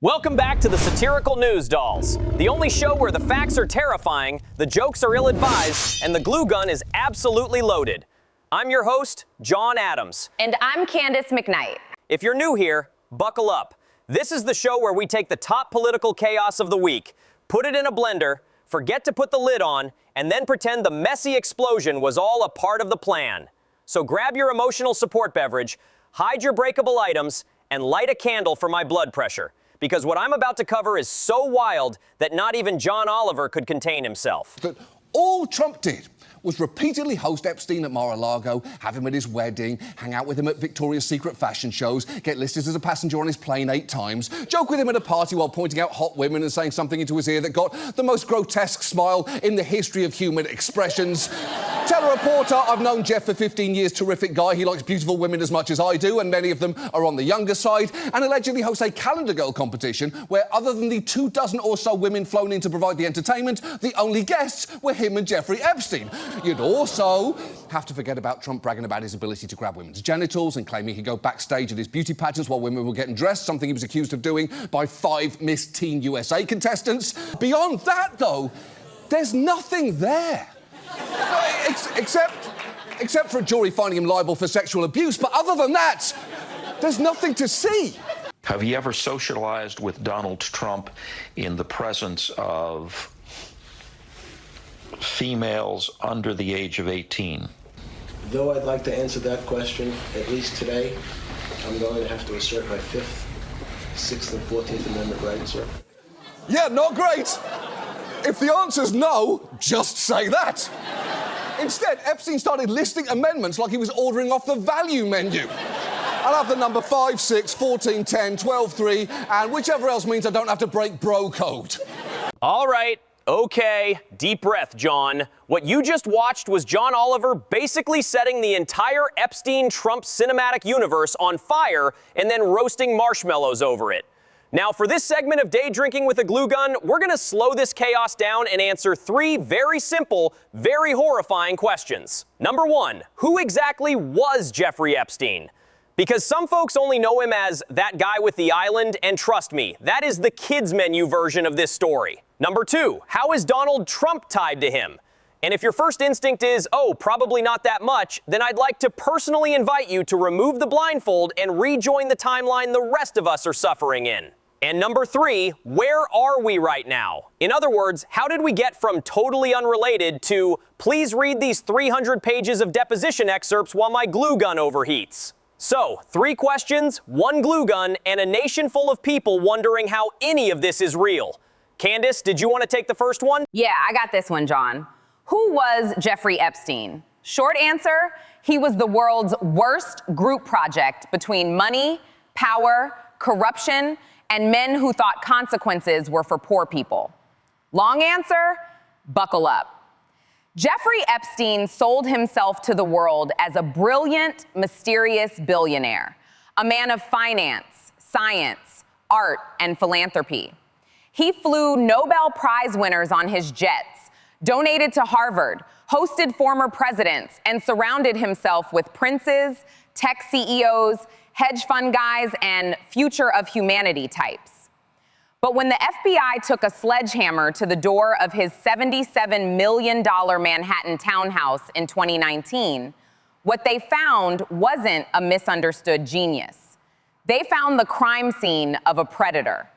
Welcome back to the Satirical News Dolls, the only show where the facts are terrifying, the jokes are ill-advised, and the glue gun is absolutely loaded. I'm your host, John Adams. And I'm Candace McKnight. If you're new here, buckle up. This is the show where we take the top political chaos of the week, put it in a blender, forget to put the lid on, and then pretend the messy explosion was all a part of the plan. So grab your emotional support beverage, hide your breakable items, and light a candle for my blood pressure. Because what I'm about to cover is so wild that not even John Oliver could contain himself. That all Trump did was repeatedly host Epstein at Mar-a-Lago, have him at his wedding, hang out with him at Victoria's Secret fashion shows, get listed as a passenger on his plane 8 times, joke with him at a party while pointing out hot women and saying something into his ear that got the most grotesque smile in the history of human expressions. Tell a reporter, I've known Jeff for 15 years, terrific guy, he likes beautiful women as much as I do, and many of them are on the younger side, and allegedly hosts a calendar girl competition where, other than the 24 or so women flown in to provide the entertainment, the only guests were him and Jeffrey Epstein. You'd also have to forget about Trump bragging about his ability to grab women's genitals and claiming he'd go backstage at his beauty pageants while women were getting dressed, something he was accused of doing by 5 Miss Teen USA contestants. Beyond that, though, there's nothing there. Except for a jury finding him liable for sexual abuse, but other than that, there's nothing to see. Have you ever socialized with Donald Trump in the presence of females under the age of 18? Though I'd like to answer that question, at least today, I'm going to have to assert my 5th, 6th, and 14th Amendment rights, sir. Yeah, not great. If the answer's no, just say that. Instead, Epstein started listing amendments like he was ordering off the value menu. I'll have the number 5, 6, 14, 10, 12, 3, and whichever else means I don't have to break bro code. All right. Okay, deep breath, John. What you just watched was John Oliver basically setting the entire Epstein-Trump cinematic universe on fire and then roasting marshmallows over it. Now, for this segment of Day Drinking with a Glue Gun, we're going to slow this chaos down and answer 3 very simple, very horrifying questions. Number 1, who exactly was Jeffrey Epstein? Because some folks only know him as that guy with the island, and trust me, that is the kids' menu version of this story. Number 2, how is Donald Trump tied to him? And if your first instinct is, oh, probably not that much, then I'd like to personally invite you to remove the blindfold and rejoin the timeline the rest of us are suffering in. And number 3, where are we right now? In other words, how did we get from totally unrelated to, please read these 300 pages of deposition excerpts while my glue gun overheats? So, 3 questions, 1 glue gun, and a nation full of people wondering how any of this is real. Candace, did you want to take the first one? Yeah, I got this one, John. Who was Jeffrey Epstein? Short answer, he was the world's worst group project between money, power, corruption, and men who thought consequences were for poor people. Long answer, buckle up. Jeffrey Epstein sold himself to the world as a brilliant, mysterious billionaire, a man of finance, science, art, and philanthropy. He flew Nobel Prize winners on his jets, donated to Harvard, hosted former presidents, and surrounded himself with princes, tech CEOs, hedge fund guys, and future of humanity types. But when the FBI took a sledgehammer to the door of his $77 million Manhattan townhouse in 2019, what they found wasn't a misunderstood genius. They found the crime scene of a predator.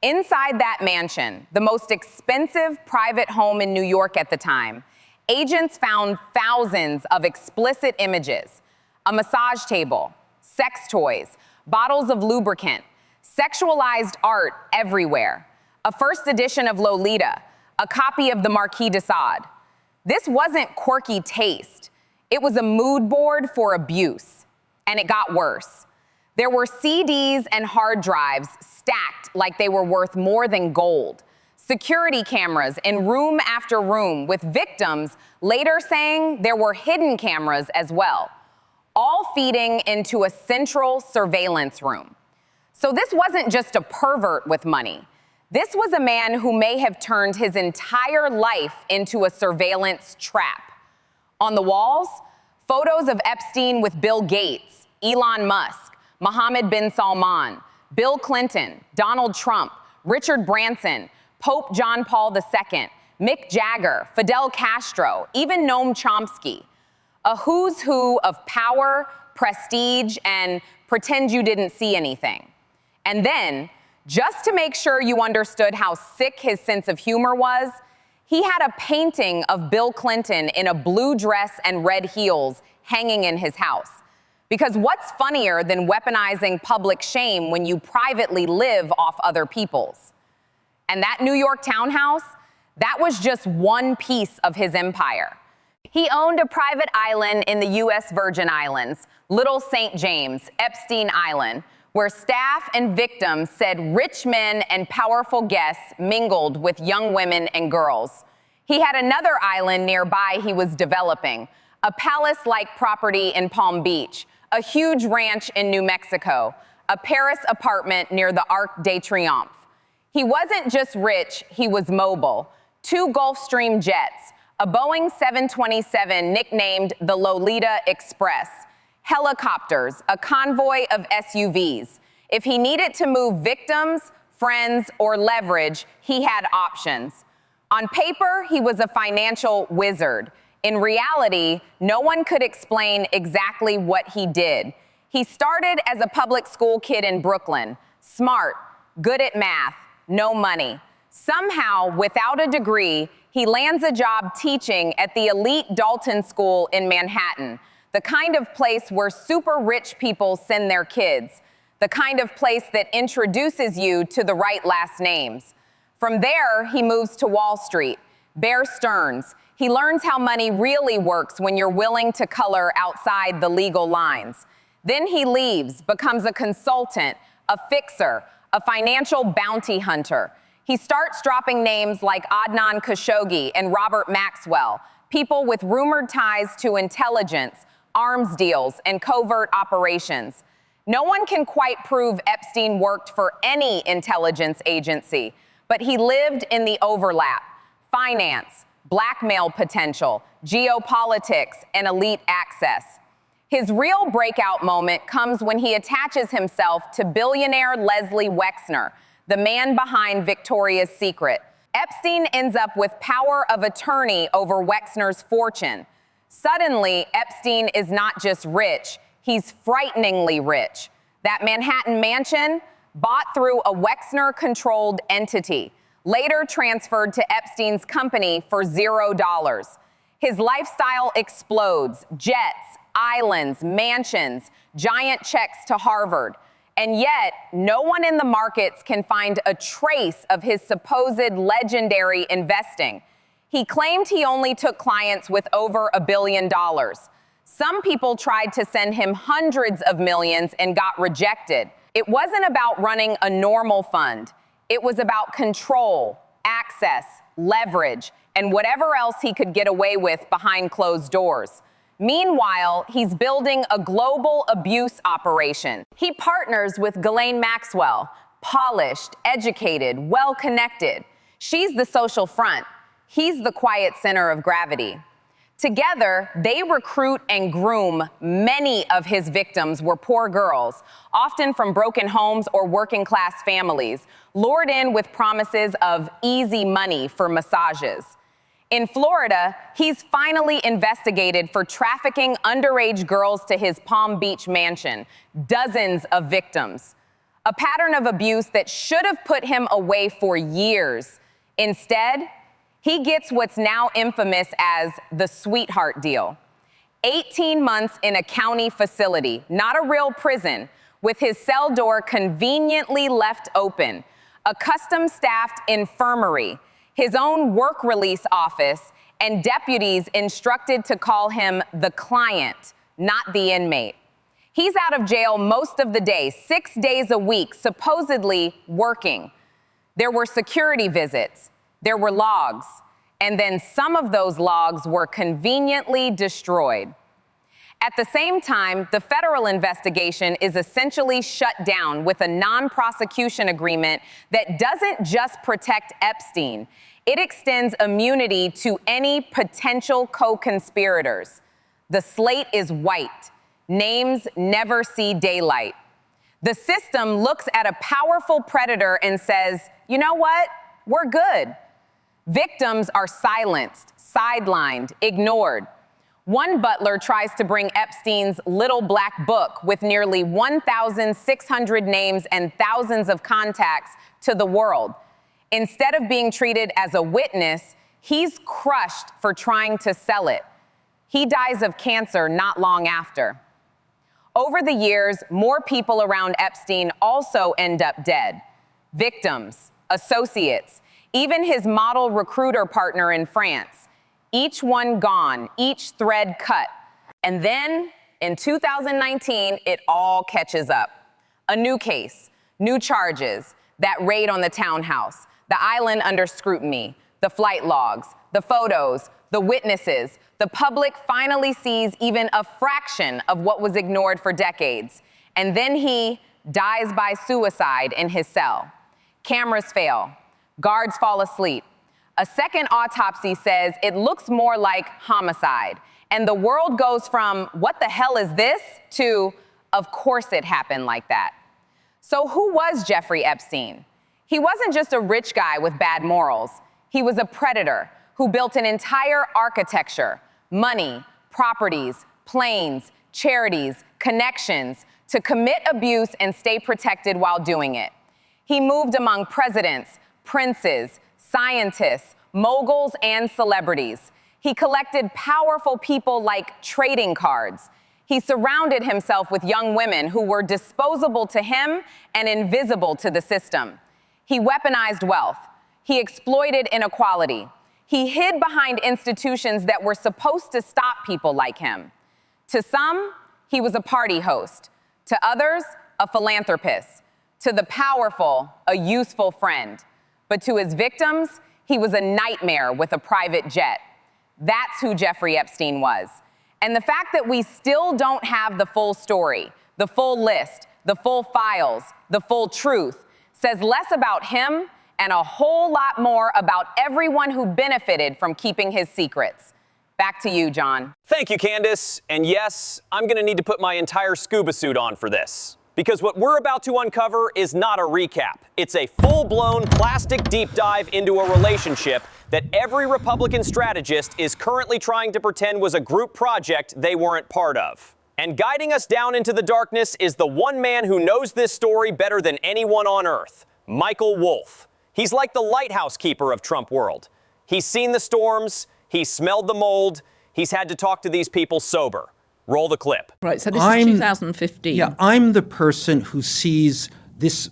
Inside that mansion, the most expensive private home in New York at the time, agents found thousands of explicit images, a massage table, sex toys, bottles of lubricant, sexualized art everywhere, a first edition of Lolita, a copy of the Marquis de Sade. This wasn't quirky taste. It was a mood board for abuse. And it got worse. There were CDs and hard drives stacked like they were worth more than gold. Security cameras in room after room, with victims later saying there were hidden cameras as well, all feeding into a central surveillance room. So this wasn't just a pervert with money. This was a man who may have turned his entire life into a surveillance trap. On the walls, photos of Epstein with Bill Gates, Elon Musk, Mohammed bin Salman, Bill Clinton, Donald Trump, Richard Branson, Pope John Paul II, Mick Jagger, Fidel Castro, even Noam Chomsky. A who's who of power, prestige, and pretend you didn't see anything. And then, just to make sure you understood how sick his sense of humor was, he had a painting of Bill Clinton in a blue dress and red heels hanging in his house. Because what's funnier than weaponizing public shame when you privately live off other people's? And that New York townhouse, that was just one piece of his empire. He owned a private island in the U.S. Virgin Islands, Little St. James, Epstein Island, where staff and victims said rich men and powerful guests mingled with young women and girls. He had another island nearby he was developing, a palace-like property in Palm Beach, a huge ranch in New Mexico, a Paris apartment near the Arc de Triomphe. He wasn't just rich, he was mobile. 2 Gulfstream jets, a Boeing 727 nicknamed the Lolita Express, helicopters, a convoy of SUVs. If he needed to move victims, friends, or leverage, he had options. On paper, he was a financial wizard. In reality, no one could explain exactly what he did. He started as a public school kid in Brooklyn, smart, good at math, no money. Somehow, without a degree, he lands a job teaching at the elite Dalton School in Manhattan, the kind of place where super rich people send their kids, the kind of place that introduces you to the right last names. From there, he moves to Wall Street, Bear Stearns. He learns how money really works when you're willing to color outside the legal lines. Then he leaves, becomes a consultant, a fixer, a financial bounty hunter. He starts dropping names like Adnan Khashoggi and Robert Maxwell, people with rumored ties to intelligence, arms deals, and covert operations. No one can quite prove Epstein worked for any intelligence agency, but he lived in the overlap: finance, blackmail potential, geopolitics, and elite access. His real breakout moment comes when he attaches himself to billionaire Leslie Wexner, the man behind Victoria's Secret. Epstein ends up with power of attorney over Wexner's fortune. Suddenly, Epstein is not just rich, he's frighteningly rich. That Manhattan mansion, bought through a Wexner-controlled entity, later transferred to Epstein's company for $0. His lifestyle explodes: jets, islands, mansions, giant checks to Harvard. And yet, no one in the markets can find a trace of his supposed legendary investing. He claimed he only took clients with over $1 billion. Some people tried to send him hundreds of millions and got rejected. It wasn't about running a normal fund. It was about control, access, leverage, and whatever else he could get away with behind closed doors. Meanwhile, he's building a global abuse operation. He partners with Ghislaine Maxwell, polished, educated, well-connected. She's the social front. He's the quiet center of gravity. Together, they recruit and groom. Many of his victims were poor girls, often from broken homes or working-class families, lured in with promises of easy money for massages. In Florida, he's finally investigated for trafficking underage girls to his Palm Beach mansion, dozens of victims. A pattern of abuse that should have put him away for years. Instead, he gets what's now infamous as the sweetheart deal. 18 months in a county facility, not a real prison, with his cell door conveniently left open, a custom-staffed infirmary, his own work release office, and deputies instructed to call him the client, not the inmate. He's out of jail most of the day, 6 days a week, supposedly working. There were security visits, there were logs, and then some of those logs were conveniently destroyed. At the same time, the federal investigation is essentially shut down with a non-prosecution agreement that doesn't just protect Epstein. It extends immunity to any potential co-conspirators. The slate is white. Names never see daylight. The system looks at a powerful predator and says, you know what? We're good. Victims are silenced, sidelined, ignored. One butler tries to bring Epstein's little black book with nearly 1,600 names and thousands of contacts to the world. Instead of being treated as a witness, he's crushed for trying to sell it. He dies of cancer not long after. Over the years, more people around Epstein also end up dead. Victims, associates, even his model recruiter partner in France. Each one gone, each thread cut. And then, in 2019, it all catches up. A new case, new charges, that raid on the townhouse, the island under scrutiny, the flight logs, the photos, the witnesses. The public finally sees even a fraction of what was ignored for decades. And then he dies by suicide in his cell. Cameras fail. Guards fall asleep. A second autopsy says it looks more like homicide. And the world goes from, what the hell is this, to, of course it happened like that. So who was Jeffrey Epstein? He wasn't just a rich guy with bad morals. He was a predator who built an entire architecture, money, properties, planes, charities, connections, to commit abuse and stay protected while doing it. He moved among presidents, princes, scientists, moguls, and celebrities. He collected powerful people like trading cards. He surrounded himself with young women who were disposable to him and invisible to the system. He weaponized wealth. He exploited inequality. He hid behind institutions that were supposed to stop people like him. To some, he was a party host. To others, a philanthropist. To the powerful, a useful friend. But to his victims, he was a nightmare with a private jet. That's who Jeffrey Epstein was. And the fact that we still don't have the full story, the full list, the full files, the full truth, says less about him and a whole lot more about everyone who benefited from keeping his secrets. Back to you, John. Thank you, Candace. And yes, I'm going to need to put my entire scuba suit on for this. Because what we're about to uncover is not a recap. It's a full-blown plastic deep dive into a relationship that every Republican strategist is currently trying to pretend was a group project they weren't part of. And guiding us down into the darkness is the one man who knows this story better than anyone on earth, Michael Wolff. He's like the lighthouse keeper of Trump world. He's seen the storms, he's smelled the mold, he's had to talk to these people sober. Roll the clip. Right, so this is 2015. Yeah, I'm the person who sees this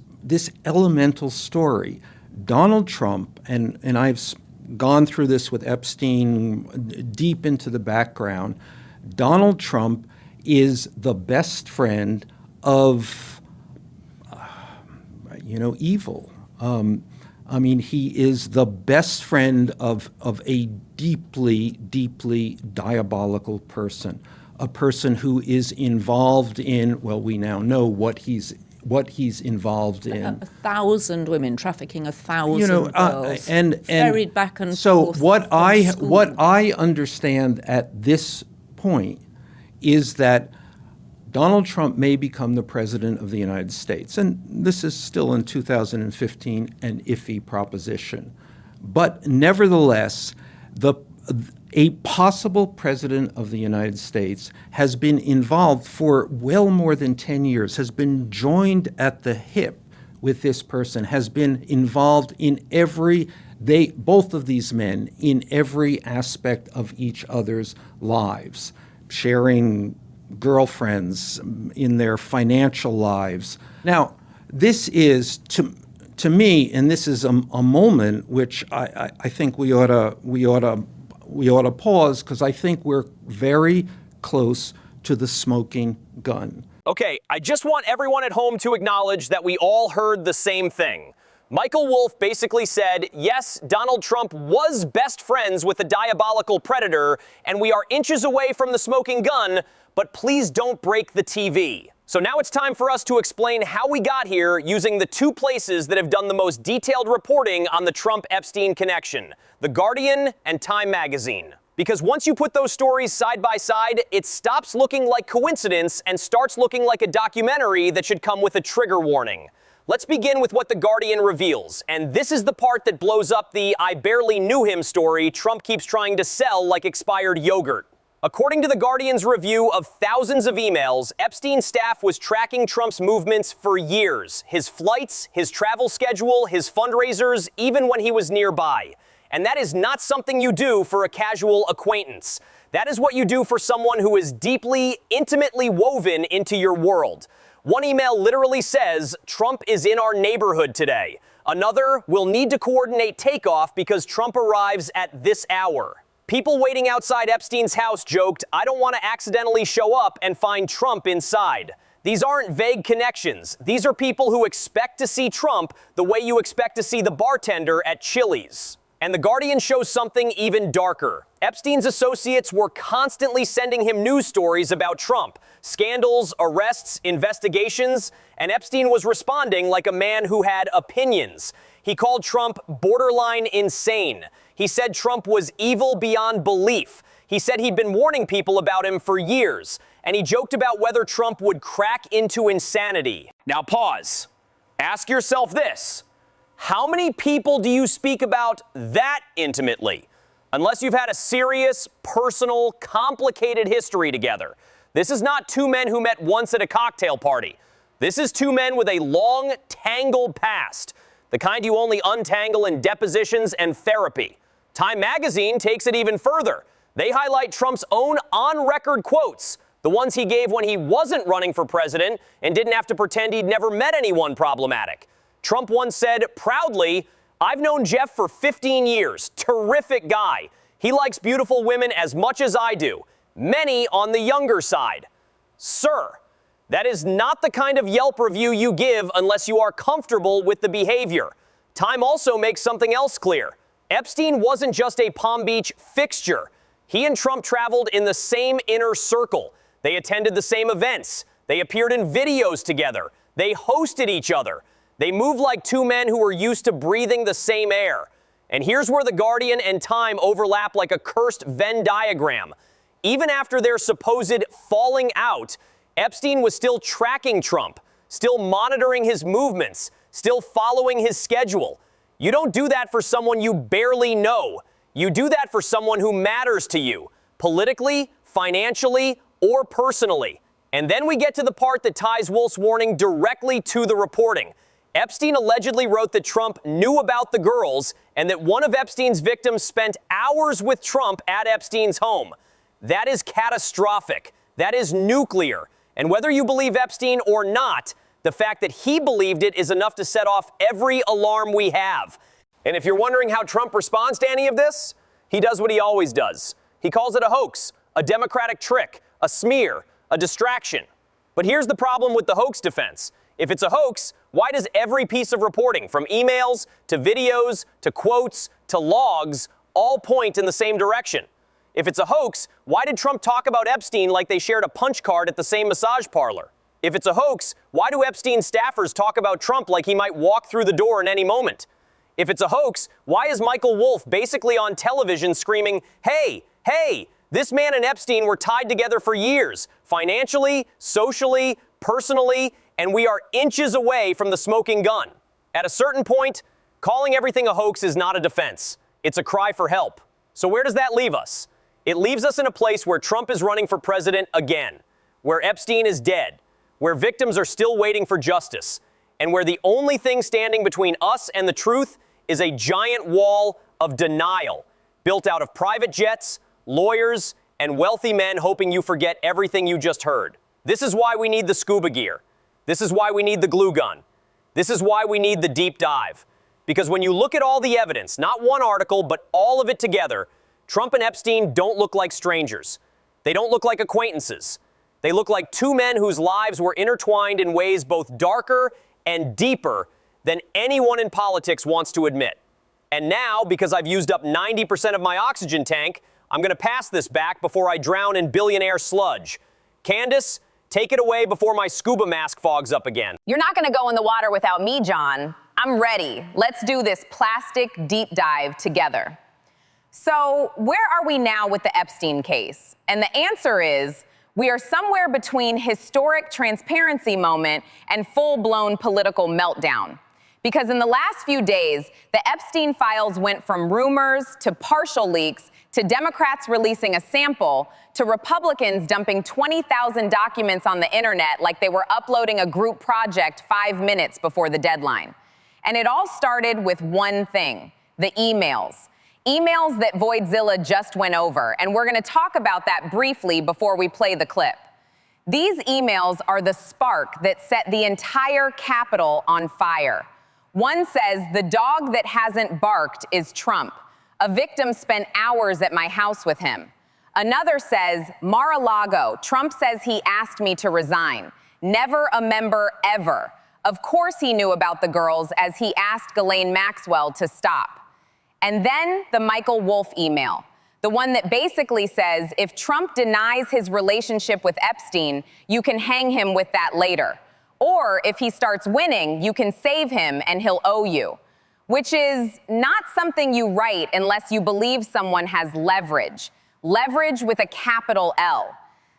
elemental story. Donald Trump, and I've gone through this with Epstein deep into the background, Donald Trump is the best friend of, evil. I mean, he is the best friend of a deeply, deeply diabolical person. A person who is involved in, well, we now know what he's involved in. 1,000 women, trafficking 1,000 girls, and ferried back and so forth. what I understand at this point is that Donald Trump may become the president of the United States, and this is still in 2015 an iffy proposition, but nevertheless, a possible president of the United States has been involved for well more than 10 years, has been joined at the hip with this person, has been involved in both of these men, in every aspect of each other's lives, sharing girlfriends in their financial lives. Now, this is, to me, and this is a moment which I think we ought to pause, because I think we're very close to the smoking gun. Okay, I just want everyone at home to acknowledge that we all heard the same thing. Michael Wolff basically said, yes, Donald Trump was best friends with the diabolical predator, and we are inches away from the smoking gun, but please don't break the TV. So now it's time for us to explain how we got here using the two places that have done the most detailed reporting on the Trump-Epstein connection, The Guardian and Time magazine. Because once you put those stories side by side, it stops looking like coincidence and starts looking like a documentary that should come with a trigger warning. Let's begin with what The Guardian reveals, and this is the part that blows up the "I barely knew him" story Trump keeps trying to sell like expired yogurt. According to The Guardian's review of thousands of emails, Epstein's staff was tracking Trump's movements for years. His flights, his travel schedule, his fundraisers, even when he was nearby. And that is not something you do for a casual acquaintance. That is what you do for someone who is deeply, intimately woven into your world. One email literally says, "Trump is in our neighborhood today." Another, "We'll need to coordinate takeoff because Trump arrives at this hour." People waiting outside Epstein's house joked, "I don't want to accidentally show up and find Trump inside." These aren't vague connections. These are people who expect to see Trump the way you expect to see the bartender at Chili's. And The Guardian shows something even darker. Epstein's associates were constantly sending him news stories about Trump, scandals, arrests, investigations, and Epstein was responding like a man who had opinions. He called Trump borderline insane. He said Trump was evil beyond belief. He said he'd been warning people about him for years, and he joked about whether Trump would crack into insanity. Now pause. Ask yourself this. How many people do you speak about that intimately? Unless you've had a serious, personal, complicated history together. This is not two men who met once at a cocktail party. This is two men with a long, tangled past. The kind you only untangle in depositions and therapy. Time magazine takes it even further. They highlight Trump's own on-record quotes, the ones he gave when he wasn't running for president and didn't have to pretend he'd never met anyone problematic. Trump once said proudly, "I've known Jeff for 15 years. Terrific guy. He likes beautiful women as much as I do. Many on the younger side." Sir, that is not the kind of Yelp review you give unless you are comfortable with the behavior. Time also makes something else clear. Epstein wasn't just a Palm Beach fixture. He and Trump traveled in the same inner circle. They attended the same events. They appeared in videos together. They hosted each other. They moved like two men who were used to breathing the same air. And here's where The Guardian and Time overlap like a cursed Venn diagram. Even after their supposed falling out, Epstein was still tracking Trump, still monitoring his movements, still following his schedule. You don't do that for someone you barely know. You do that for someone who matters to you, politically, financially, or personally. And then we get to the part that ties Wolf's warning directly to the reporting. Epstein allegedly wrote that Trump knew about the girls and that one of Epstein's victims spent hours with Trump at Epstein's home. That is catastrophic. That is nuclear. And whether you believe Epstein or not, the fact that he believed it is enough to set off every alarm we have. And if you're wondering how Trump responds to any of this, he does what he always does. He calls it a hoax, a Democratic trick, a smear, a distraction. But here's the problem with the hoax defense. If it's a hoax, why does every piece of reporting, from emails to videos to quotes to logs, all point in the same direction? If it's a hoax, why did Trump talk about Epstein like they shared a punch card at the same massage parlor? If it's a hoax, why do Epstein staffers talk about Trump like he might walk through the door in any moment? If it's a hoax, why is Michael Wolff basically on television screaming, "Hey, hey, this man and Epstein were tied together for years, financially, socially, personally, and we are inches away from the smoking gun"? At a certain point, calling everything a hoax is not a defense. It's a cry for help. So where does that leave us? It leaves us in a place where Trump is running for president again, where Epstein is dead, where victims are still waiting for justice, and where the only thing standing between us and the truth is a giant wall of denial built out of private jets, lawyers, and wealthy men hoping you forget everything you just heard. This is why we need the scuba gear. This is why we need the glue gun. This is why we need the deep dive. Because when you look at all the evidence, not one article, but all of it together, Trump and Epstein don't look like strangers. They don't look like acquaintances. They look like two men whose lives were intertwined in ways both darker and deeper than anyone in politics wants to admit. And now, because I've used up 90% of my oxygen tank, I'm going to pass this back before I drown in billionaire sludge. Candace, take it away before my scuba mask fogs up again. You're not going to go in the water without me, John. I'm ready. Let's do this plastic deep dive together. So where are we now with the Epstein case? And the answer is, we are somewhere between historic transparency moment and full-blown political meltdown. Because in the last few days, the Epstein files went from rumors to partial leaks to Democrats releasing a sample to Republicans dumping 20,000 documents on the internet like they were uploading a group project 5 minutes before the deadline. And it all started with one thing, the emails. Emails that Voidzilla just went over, and we're gonna talk about that briefly before we play the clip. These emails are the spark that set the entire Capitol on fire. One says, the dog that hasn't barked is Trump. A victim spent hours at my house with him. Another says, Mar-a-Lago, Trump says he asked me to resign. Never a member ever. Of course he knew about the girls as he asked Ghislaine Maxwell to stop. And then the Michael Wolff email, the one that basically says, if Trump denies his relationship with Epstein, you can hang him with that later. Or if he starts winning, you can save him and he'll owe you. Which is not something you write unless you believe someone has leverage. Leverage with a capital L.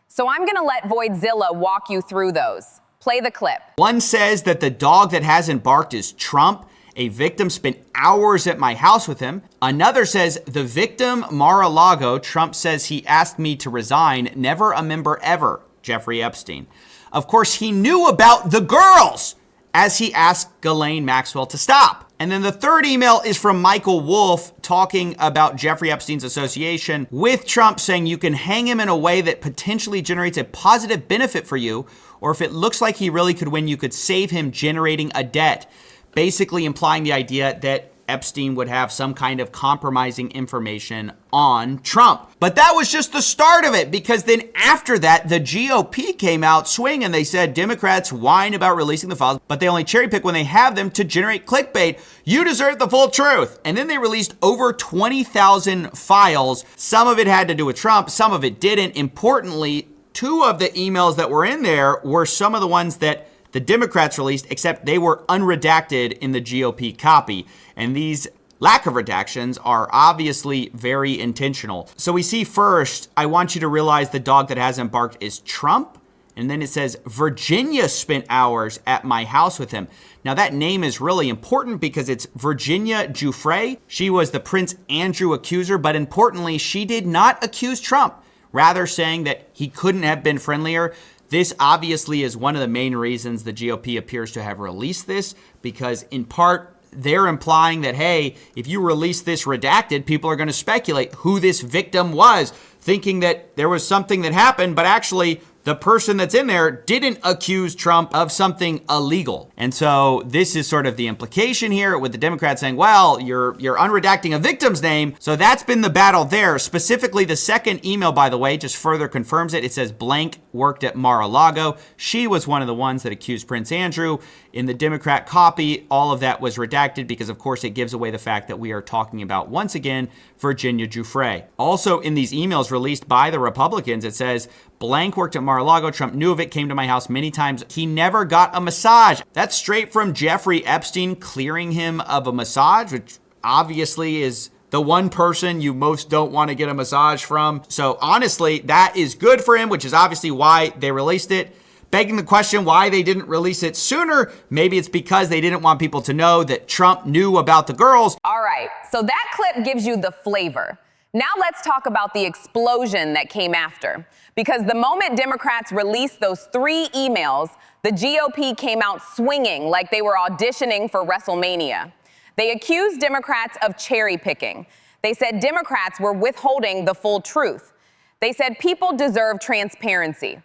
So I'm gonna let Voidzilla walk you through those. Play the clip. One says that the dog that hasn't barked is Trump. A victim spent hours at my house with him. Another says the victim, Mar-a-Lago, Trump says he asked me to resign. Never a member ever, Jeffrey Epstein. Of course, he knew about the girls as he asked Ghislaine Maxwell to stop. And then the third email is from Michael Wolff talking about Jeffrey Epstein's association with Trump, saying you can hang him in a way that potentially generates a positive benefit for you, or if it looks like he really could win, you could save him generating a debt. Basically implying the idea that Epstein would have some kind of compromising information on Trump. But that was just the start of it, because then after that, the GOP came out swinging and they said Democrats whine about releasing the files, but they only cherry pick when they have them to generate clickbait. You deserve the full truth. And then they released over 20,000 files. Some of it had to do with Trump, some of it didn't. Importantly, 2 of the emails that were in there were some of the ones that the Democrats released, except they were unredacted in the GOP copy. And these lack of redactions are obviously very intentional. So we see first, I want you to realize the dog that hasn't barked is Trump. And then it says, Virginia spent hours at my house with him. Now that name is really important because it's Virginia Giuffre. She was the Prince Andrew accuser, but importantly, she did not accuse Trump, rather saying that he couldn't have been friendlier. This obviously is one of the main reasons the GOP appears to have released this, because in part, they're implying that, hey, if you release this redacted, people are going to speculate who this victim was, thinking that there was something that happened, but actually the person that's in there didn't accuse Trump of something illegal. And so this is sort of the implication here with the Democrats saying, well, you're unredacting a victim's name. So that's been the battle there. Specifically, the second email, by the way, just further confirms it. It says blank worked at Mar-a-Lago. She was one of the ones that accused Prince Andrew. In the Democrat copy, all of that was redacted because, of course, it gives away the fact that we are talking about, once again, Virginia Giuffre. Also, in these emails released by the Republicans, it says, blank worked at Mar-a-Lago. Trump knew of it, came to my house many times. He never got a massage. That's straight from Jeffrey Epstein clearing him of a massage, which obviously is the one person you most don't want to get a massage from. So honestly, that is good for him, which is obviously why they released it. Begging the question why they didn't release it sooner. Maybe it's because they didn't want people to know that Trump knew about the girls. All right, so that clip gives you the flavor. Now let's talk about the explosion that came after. Because the moment Democrats released those 3 emails, the GOP came out swinging like they were auditioning for WrestleMania. They accused Democrats of cherry picking. They said Democrats were withholding the full truth. They said people deserve transparency.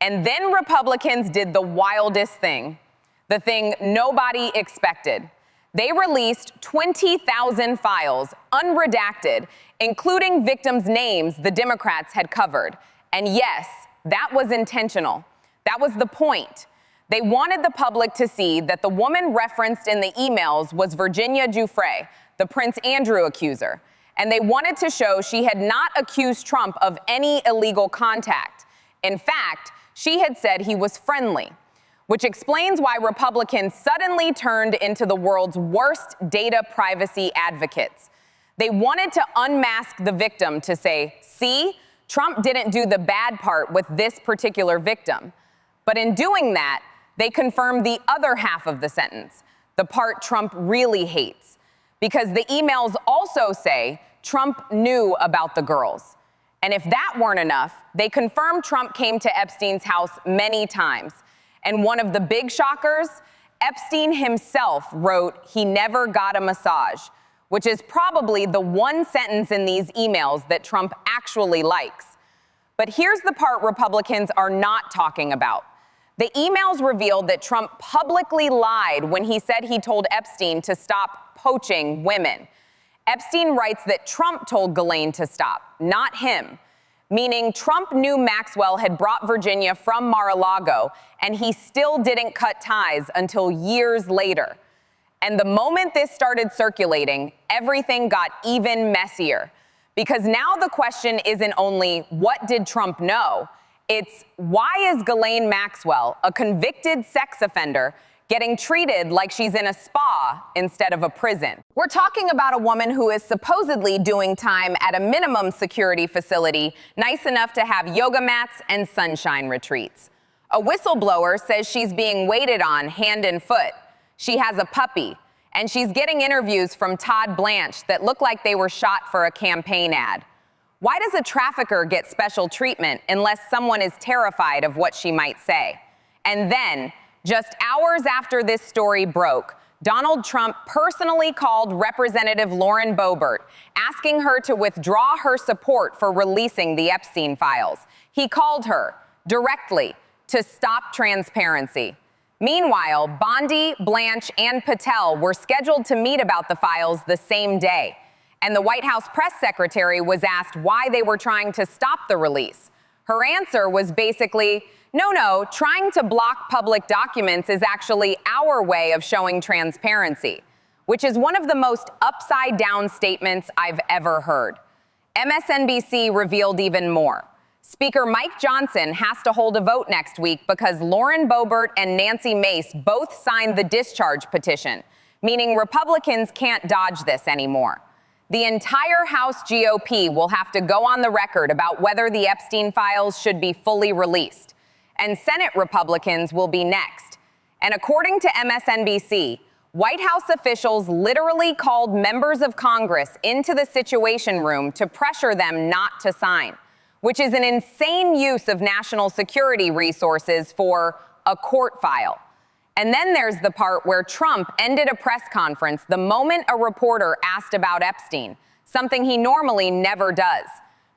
And then Republicans did the wildest thing, the thing nobody expected. They released 20,000 files, unredacted, including victims' names the Democrats had covered. And yes, that was intentional. That was the point. They wanted the public to see that the woman referenced in the emails was Virginia Giuffre, the Prince Andrew accuser. And they wanted to show she had not accused Trump of any illegal contact. In fact, she had said he was friendly, which explains why Republicans suddenly turned into the world's worst data privacy advocates. They wanted to unmask the victim to say, see, Trump didn't do the bad part with this particular victim. But in doing that, they confirmed the other half of the sentence, the part Trump really hates. Because the emails also say Trump knew about the girls. And if that weren't enough, they confirmed Trump came to Epstein's house many times. And one of the big shockers, Epstein himself wrote he never got a massage, which is probably the one sentence in these emails that Trump actually likes. But here's the part Republicans are not talking about. The emails revealed that Trump publicly lied when he said he told Epstein to stop poaching women. Epstein writes that Trump told Ghislaine to stop, not him, meaning Trump knew Maxwell had brought Virginia from Mar-a-Lago, and he still didn't cut ties until years later. And the moment this started circulating, everything got even messier. Because now the question isn't only, what did Trump know? It's, why is Ghislaine Maxwell, a convicted sex offender, getting treated like she's in a spa instead of a prison? We're talking about a woman who is supposedly doing time at a minimum security facility, nice enough to have yoga mats and sunshine retreats. A whistleblower says she's being waited on hand and foot. She has a puppy, and she's getting interviews from Todd Blanche that look like they were shot for a campaign ad. Why does a trafficker get special treatment unless someone is terrified of what she might say? And then, just hours after this story broke, Donald Trump personally called Representative Lauren Boebert, asking her to withdraw her support for releasing the Epstein files. He called her directly to stop transparency. Meanwhile, Bondi, Blanche, and Patel were scheduled to meet about the files the same day. And the White House press secretary was asked why they were trying to stop the release. Her answer was basically, no, trying to block public documents is actually our way of showing transparency, which is one of the most upside-down statements I've ever heard. MSNBC revealed even more. Speaker Mike Johnson has to hold a vote next week because Lauren Boebert and Nancy Mace both signed the discharge petition, meaning Republicans can't dodge this anymore. The entire House GOP will have to go on the record about whether the Epstein files should be fully released. And Senate Republicans will be next. And according to MSNBC, White House officials literally called members of Congress into the Situation Room to pressure them not to sign, which is an insane use of national security resources for a court file. And then there's the part where Trump ended a press conference the moment a reporter asked about Epstein, something he normally never does.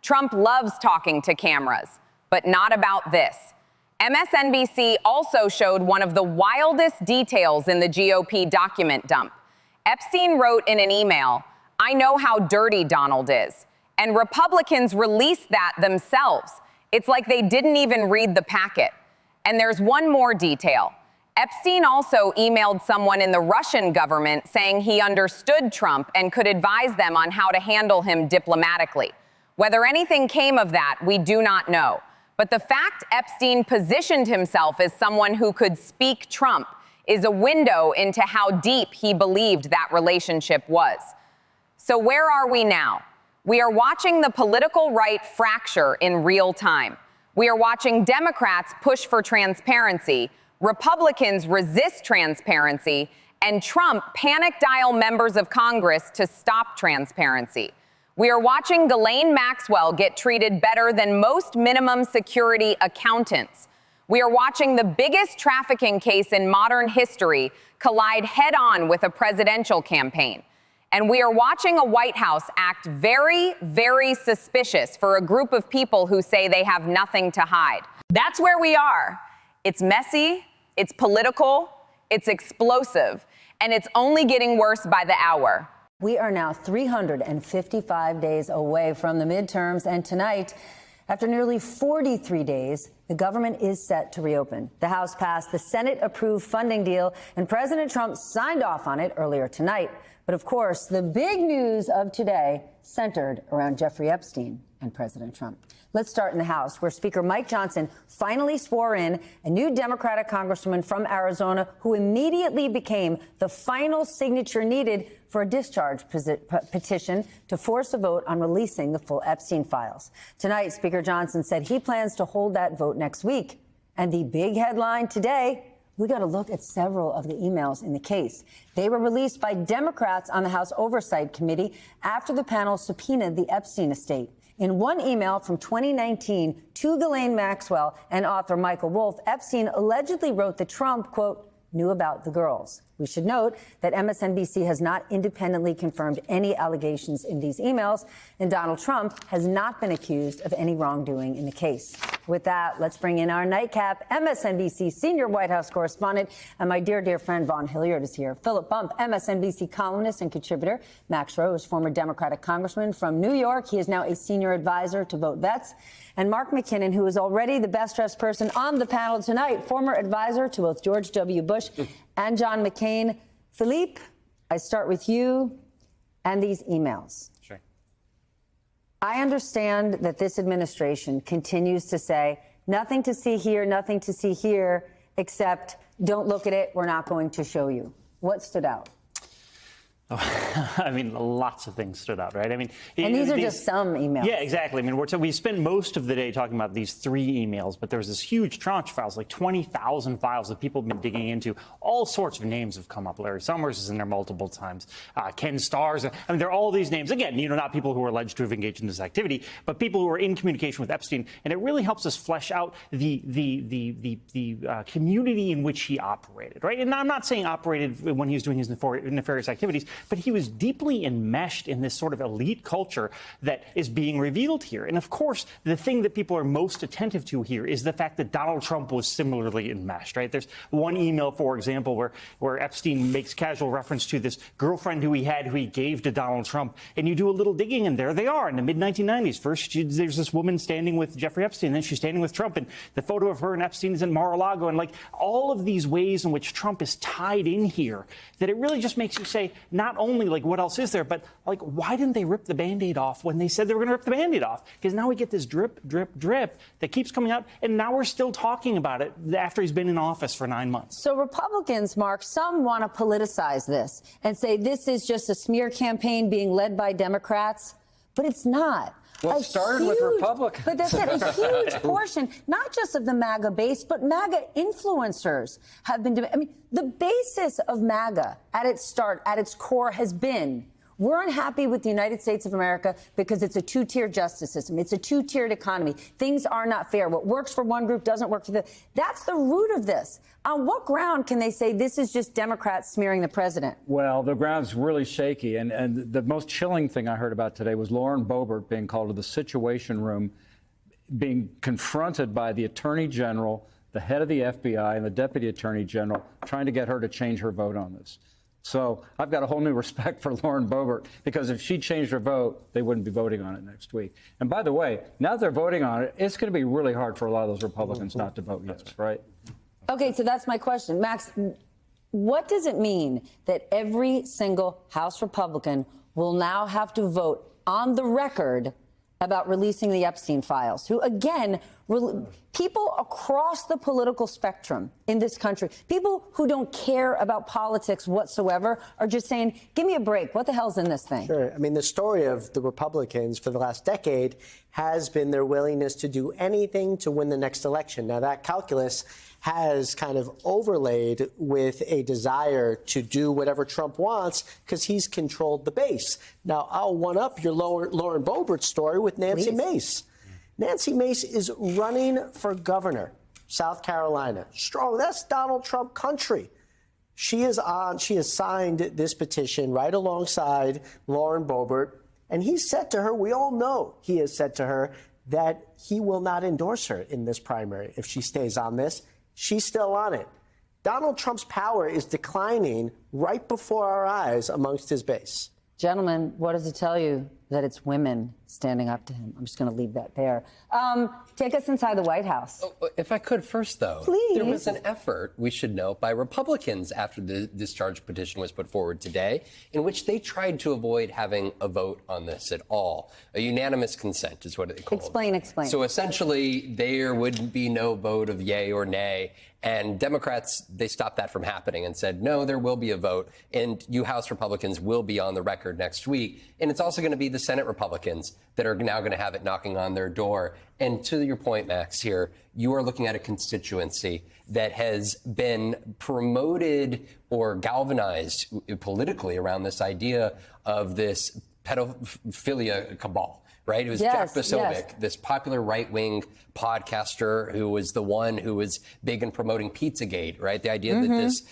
Trump loves talking to cameras, but not about this. MSNBC also showed one of the wildest details in the GOP document dump. Epstein wrote in an email, "I know how dirty Donald is." And Republicans released that themselves. It's like they didn't even read the packet. And there's one more detail. Epstein also emailed someone in the Russian government saying he understood Trump and could advise them on how to handle him diplomatically. Whether anything came of that, we do not know. But the fact Epstein positioned himself as someone who could speak Trump is a window into how deep he believed that relationship was. So where are we now? We are watching the political right fracture in real time. We are watching Democrats push for transparency, Republicans resist transparency, and Trump panic dial members of Congress to stop transparency. We are watching Ghislaine Maxwell get treated better than most minimum security accountants. We are watching the biggest trafficking case in modern history collide head-on with a presidential campaign. And we are watching a White House act very, very suspicious for a group of people who say they have nothing to hide. That's where we are. It's messy, it's political, it's explosive, and it's only getting worse by the hour. We are now 355 days away from the midterms, and tonight, after nearly 43 days, the government is set to reopen. The House passed the Senate-approved funding deal, and President Trump signed off on it earlier tonight. But of course, the big news of today centered around Jeffrey Epstein and President Trump. Let's start in the House, where Speaker Mike Johnson finally swore in a new Democratic congresswoman from Arizona who immediately became the final signature needed for a discharge petition to force a vote on releasing the full Epstein files. Tonight, Speaker Johnson said he plans to hold that vote next week. And the big headline today, we got to look at several of the emails in the case. They were released by Democrats on the House Oversight Committee after the panel subpoenaed the Epstein estate. In one email from 2019 to Ghislaine Maxwell and author Michael Wolff, Epstein allegedly wrote that Trump, quote, knew about the girls. We should note that MSNBC has not independently confirmed any allegations in these emails, and Donald Trump has not been accused of any wrongdoing in the case. With that, let's bring in our nightcap, MSNBC senior White House correspondent, and my dear, dear friend Vaughn Hilliard is here. Philip Bump, MSNBC columnist and contributor. Max Rose, former Democratic congressman from New York. He is now a senior advisor to Vote Vets. And Mark McKinnon, who is already the best-dressed person on the panel tonight, former advisor to both George W. Bush and John McCain. Philippe, I start with you and these emails. Sure. I understand that this administration continues to say, nothing to see here, except don't look at it, we're not going to show you. What stood out? I mean, lots of things stood out, right? I mean, and these are just some emails. Yeah, exactly. I mean, we spend most of the day talking about these 3 emails, but there's this huge tranche of files, like 20,000 files that people have been digging into. All sorts of names have come up. Larry Summers is in there multiple times. Ken Starrs. I mean, there are all these names. Again, not people who are alleged to have engaged in this activity, but people who are in communication with Epstein. And it really helps us flesh out the community in which he operated, right? And I'm not saying operated when he was doing his nefarious activities, but he was deeply enmeshed in this sort of elite culture that is being revealed here. And of course, the thing that people are most attentive to here is the fact that Donald Trump was similarly enmeshed, right? There's one email, for example, where Epstein makes casual reference to this girlfriend who he gave to Donald Trump. And you do a little digging, and there they are in the mid-1990s. First, there's this woman standing with Jeffrey Epstein, then she's standing with Trump. And the photo of her and Epstein is in Mar-a-Lago. And like all of these ways in which Trump is tied in here, that it really just makes you say, not only like what else is there, but like why didn't they rip the Band-Aid off when they said they were going to rip the Band-Aid off? Because now we get this drip, drip, drip that keeps coming out, and now we're still talking about it after he's been in office for 9 months. So Republicans, Mark, some want to politicize this and say this is just a smear campaign being led by Democrats, but it's not. Well, it started with Republicans. But that's it. A huge portion, not just of the MAGA base, but MAGA influencers have been. I mean, the basis of MAGA at its start, at its core, has been we're unhappy with the United States of America because it's a 2-tier justice system. It's a 2-tiered economy. Things are not fair. What works for one group doesn't work for the. That's the root of this. On what ground can they say this is just Democrats smearing the president? Well, the ground's really shaky. And the most chilling thing I heard about today was Lauren Boebert being called to the Situation Room, being confronted by the Attorney General, the head of the FBI, and the Deputy Attorney General, trying to get her to change her vote on this. So I've got a whole new respect for Lauren Boebert, because if she changed her vote, they wouldn't be voting on it next week. And by the way, now that they're voting on it, it's going to be really hard for a lot of those Republicans not to vote yes, right? Okay, so that's my question. Max, what does it mean that every single House Republican will now have to vote on the record about releasing the Epstein files, who, again, people across the political spectrum in this country, people who don't care about politics whatsoever, are just saying, give me a break. What the hell's in this thing? Sure. I mean, the story of the Republicans for the last decade has been their willingness to do anything to win the next election. Now, that calculus has kind of overlaid with a desire to do whatever Trump wants because he's controlled the base. Now, I'll one-up your Lauren Boebert story with Nancy Mace. Nancy Mace is running for governor, South Carolina. Strong. That's Donald Trump country. She has signed this petition right alongside Lauren Boebert, and he said to her, we all know he has said to her that he will not endorse her in this primary if she stays on this. She's still on it. Donald Trump's power is declining right before our eyes amongst his base. Gentlemen, what does it tell you? that it's women standing up to him. I'm just going to leave that there. Take us inside the White House. Oh, if I could first, though. Please. There was an effort, we should note, by Republicans after the discharge petition was put forward today, in which they tried to avoid having a vote on this at all. A unanimous consent is what it called. Explain. So essentially, there would be no vote of yay or nay. And Democrats, they stopped that from happening and said, no, there will be a vote. And you House Republicans will be on the record next week. And it's also going to be the Senate Republicans that are now going to have it knocking on their door. And to your point, Max, here, you are looking at a constituency that has been promoted or galvanized politically around this idea of this pedophilia cabal. Right? It was Jack Posobiec, this popular right-wing podcaster who was the one who was big in promoting Pizzagate, right? The idea that this,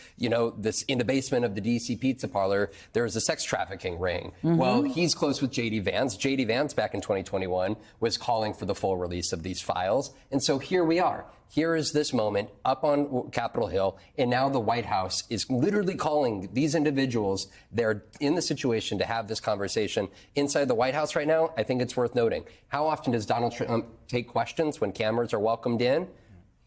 this in the basement of the DC pizza parlor, there was a sex trafficking ring. Well, he's close with J.D. Vance. J.D. Vance back in 2021 was calling for the full release of these files. And so here we are. Here is this moment up on Capitol Hill, and now the White House is literally calling these individuals. They're in the situation to have this conversation inside the White House right now. I think it's worth noting. How often does Donald Trump take questions when cameras are welcomed in?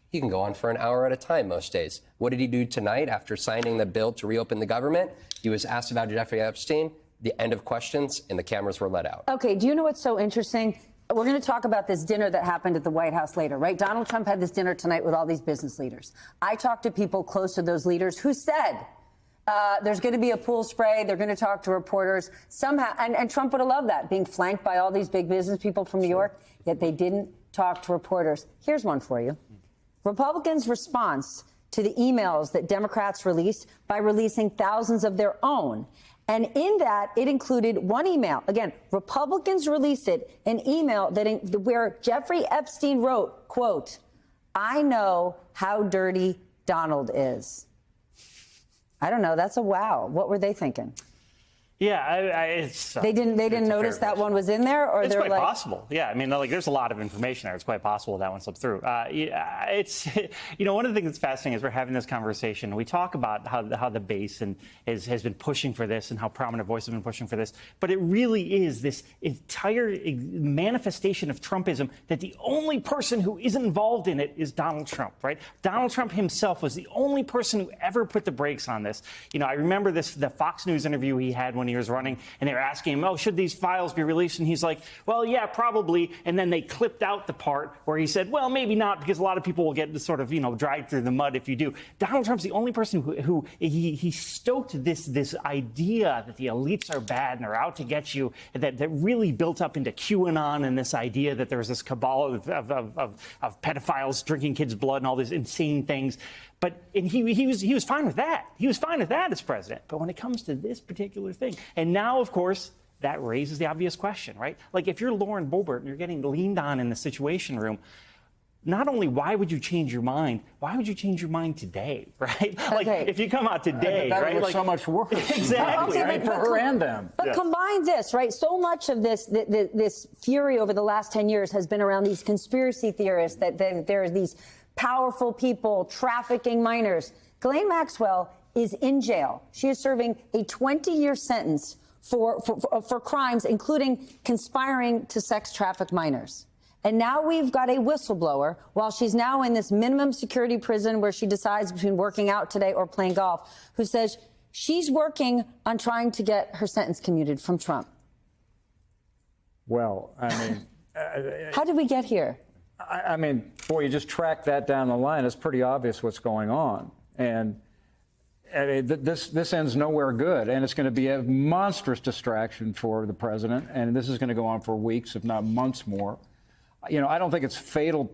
He can go on for an hour at a time most days. What did he do tonight after signing the bill to reopen the government? He was asked about Jeffrey Epstein, the end of questions, and the cameras were let out. Okay, do you know what's so interesting? We're going to talk about this dinner that happened at the White House later, right? Donald Trump had this dinner tonight with all these business leaders. I talked to people close to those leaders who said there's going to be a pool spray. They're going to talk to reporters somehow. And Trump would have loved that, being flanked by all these big business people from New York, yet they didn't talk to reporters. Here's one for you. Republicans' response to the emails that Democrats released by releasing thousands of their own. And in that, it included one email. Again, Republicans released it, an email where Jeffrey Epstein wrote, quote, "I know how dirty Donald is." I don't know. That's a wow. What were they thinking? Yeah, they didn't notice that one was in there, or it's they're quite like possible. Yeah, I mean, there's a lot of information there. It's quite possible that one slipped through. It's one of the things that's fascinating is we're having this conversation. We talk about how the base has been pushing for this and how prominent voice has been pushing for this, but it really is this entire manifestation of Trumpism that the only person who isn't involved in it is Donald Trump. Right? Donald Trump himself was the only person who ever put the brakes on this. I remember the Fox News interview he had when he was running, and they were asking him, should these files be released? And he's like, well, yeah, probably. And then they clipped out the part where he said, well, maybe not, because a lot of people will get sort of, dragged through the mud if you do. Donald Trump's the only person who he stoked this idea that the elites are bad and are out to get you, that really built up into QAnon and this idea that there's this cabal of pedophiles drinking kids' blood and all these insane things. And he was fine with that. He was fine with that as president. But when it comes to this particular thing, and now, of course, that raises the obvious question, right? Like, if you're Lauren Boebert and you're getting leaned on in the Situation Room, not only why would you change your mind, why would you change your mind today, right? Like, if you come out today, that right? was so much worse. Exactly. Right? For her and them. But combine this, right? So much of this fury over the last 10 years has been around these conspiracy theorists that there are these powerful people trafficking minors. Ghislaine Maxwell is in jail. She is serving a 20-year sentence for crimes, including conspiring to sex traffic minors. And now we've got a whistleblower, while she's now in this minimum security prison where she decides between working out today or playing golf, who says she's working on trying to get her sentence commuted from Trump. Well, I mean... How did we get here? I mean, boy, you just track that down the line. It's pretty obvious what's going on. And I mean, this ends nowhere good. And it's going to be a monstrous distraction for the president. And this is going to go on for weeks, if not months more. I don't think it's fatal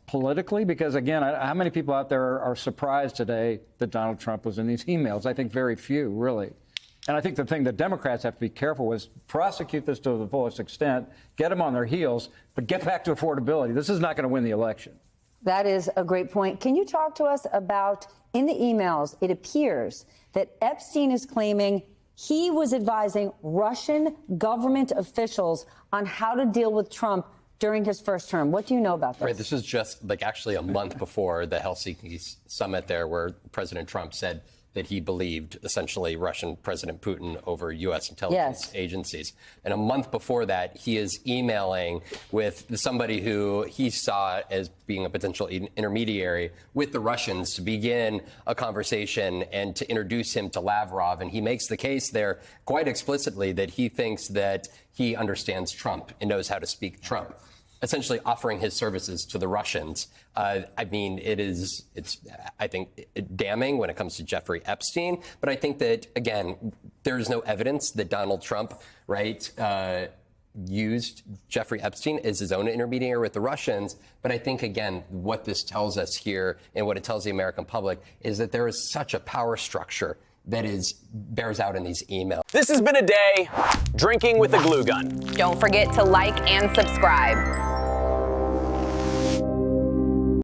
politically, because, again, how many people out there are surprised today that Donald Trump was in these emails? I think very few, really. And I think the thing that Democrats have to be careful with is prosecute this to the fullest extent, get them on their heels, but get back to affordability. This is not going to win the election. That is a great point. Can you talk to us about, in the emails, it appears that Epstein is claiming he was advising Russian government officials on how to deal with Trump during his first term. What do you know about this? Right, this is just actually a month before the Helsinki summit there, where President Trump said that he believed essentially Russian President Putin over U.S. intelligence agencies. And a month before that, he is emailing with somebody who he saw as being a potential intermediary with the Russians to begin a conversation and to introduce him to Lavrov. And he makes the case there quite explicitly that he thinks that he understands Trump and knows how to speak Trump, essentially offering his services to the Russians. I mean, it's, I think, damning when it comes to Jeffrey Epstein. But I think that, again, there's no evidence that Donald Trump, used Jeffrey Epstein as his own intermediary with the Russians. But I think, again, what this tells us here and what it tells the American public is that there is such a power structure that bears out in these emails. This has been a day drinking with a glue gun. Don't forget to like and subscribe.